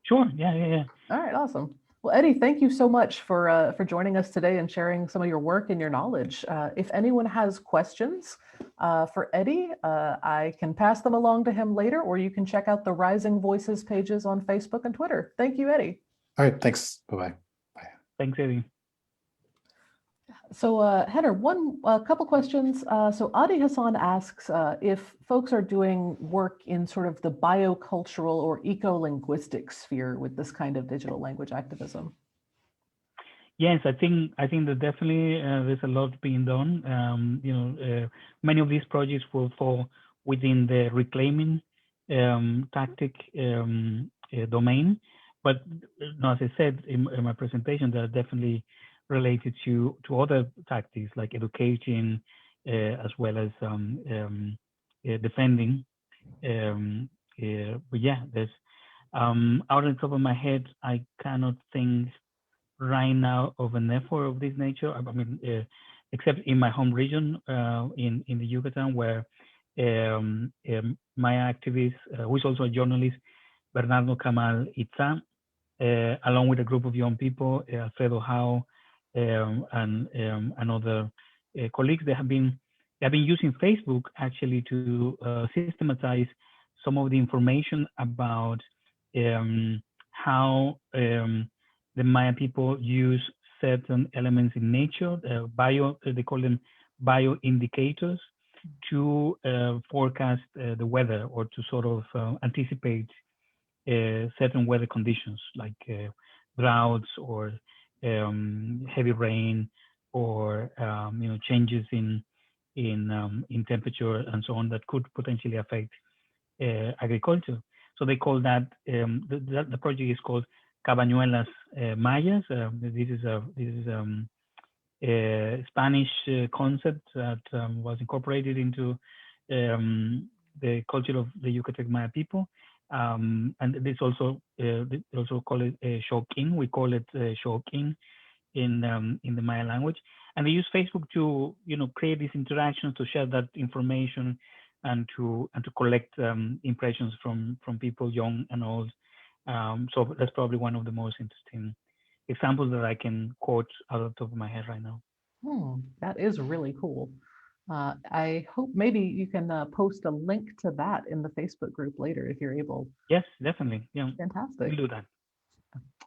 Speaker 3: Sure. Yeah.
Speaker 1: All right, awesome. Well, Eddie, thank you so much for joining us today and sharing some of your work and your knowledge. If anyone has questions for Eddie, I can pass them along to him later, or you can check out the Rising Voices pages on Facebook and Twitter. Thank you, Eddie.
Speaker 2: All right, thanks. Bye-bye. Bye.
Speaker 3: Thanks, Eddie.
Speaker 1: So Henner, a couple questions. So Adi Hassan asks if folks are doing work in sort of the biocultural or eco-linguistic sphere with this kind of digital language activism.
Speaker 3: Yes, I think that definitely there's a lot being done. Many of these projects will fall within the reclaiming tactic domain, but as I said in my presentation, they're definitely related to other tactics like educating as well as defending. But yeah, there's out on the top of my head, I cannot think right now of an effort of this nature. I mean, except in my home region, in the Yucatan, where my activist, who is also a journalist, Bernardo Kamal Itza, along with a group of young people, Alfredo Howe, and other colleagues, they have been using Facebook actually to systematize some of the information about how the Maya people use certain elements in nature, they call them bioindicators, to forecast the weather or to sort of anticipate certain weather conditions like droughts or heavy rain or changes in temperature and so on that could potentially affect agriculture. So they call that the project is called Cabañuelas Mayas. This is a Spanish concept that was incorporated into the culture of the Yucatec Maya people. And this also they also call it Shawkin. We call it Shawkin in the Maya language. And they use Facebook to create these interactions, to share that information, and to collect impressions from people young and old. So that's probably one of the most interesting examples that I can quote out of the top of my head right now.
Speaker 1: That is really cool. I hope maybe you can post a link to that in the Facebook group later if you're able.
Speaker 3: Yes, definitely. Yeah,
Speaker 1: fantastic.
Speaker 3: We'll do that.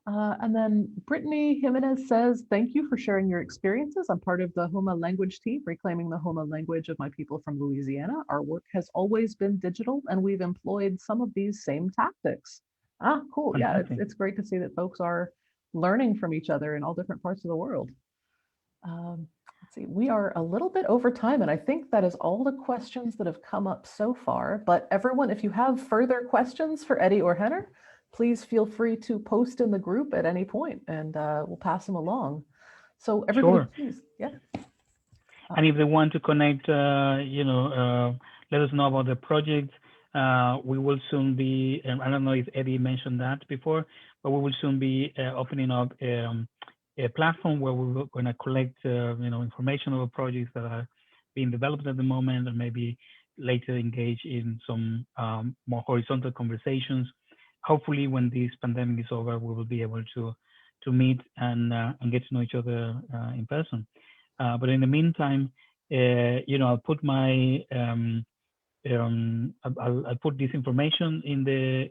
Speaker 1: And then Brittany Jimenez says, thank you for sharing your experiences. I'm part of the Homa language team, reclaiming the Homa language of my people from Louisiana. Our work has always been digital and we've employed some of these same tactics. Cool. Fantastic. Yeah, it's great to see that folks are learning from each other in all different parts of the world. Let's see, we are a little bit over time, and I think that is all the questions that have come up so far. But everyone, if you have further questions for Eddie or Henner, please feel free to post in the group at any point, and we'll pass them along. So everybody, please, yeah.
Speaker 3: And if they want to connect, let us know about the project. We will soon be, I don't know if Eddie mentioned that before, but we will soon be opening up a platform where we're going to collect, information about projects that are being developed at the moment, and maybe later engage in some more horizontal conversations. Hopefully, when this pandemic is over, we will be able to meet and get to know each other in person. But in the meantime, I'll put my I'll put this information in the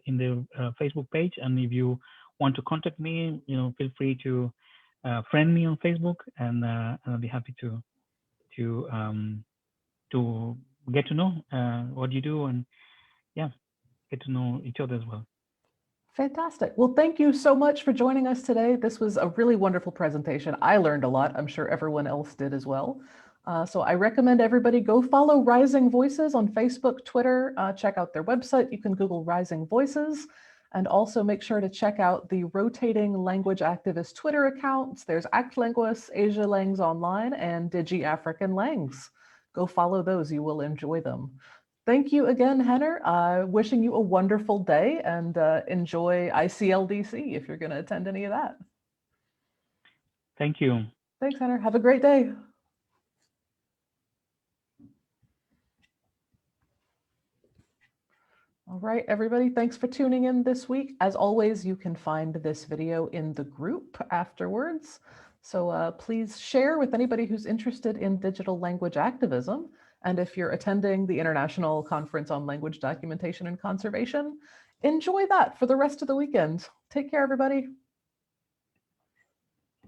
Speaker 3: Facebook page, and if you want to contact me, feel free to friend me on Facebook, and I'll be happy to get to know what you do, and get to know each other as well.
Speaker 1: Fantastic. Well, thank you so much for joining us today. This was a really wonderful presentation. I learned a lot. I'm sure everyone else did as well. So I recommend everybody go follow Rising Voices on Facebook, Twitter, check out their website. You can Google Rising Voices, and also make sure to check out the rotating language activist Twitter accounts. There's ActLinguis, Asia Langs Online, and Digi African Langs. Go follow those, you will enjoy them. Thank you again, Henner. Wishing you a wonderful day, and enjoy ICLDC if you're going to attend any of that.
Speaker 3: Thank you.
Speaker 1: Thanks, Henner. Have a great day. All right, everybody, thanks for tuning in this week. As always, you can find this video in the group afterwards. So please share with anybody who's interested in digital language activism. And if you're attending the International Conference on Language Documentation and Conservation, enjoy that for the rest of the weekend. Take care, everybody.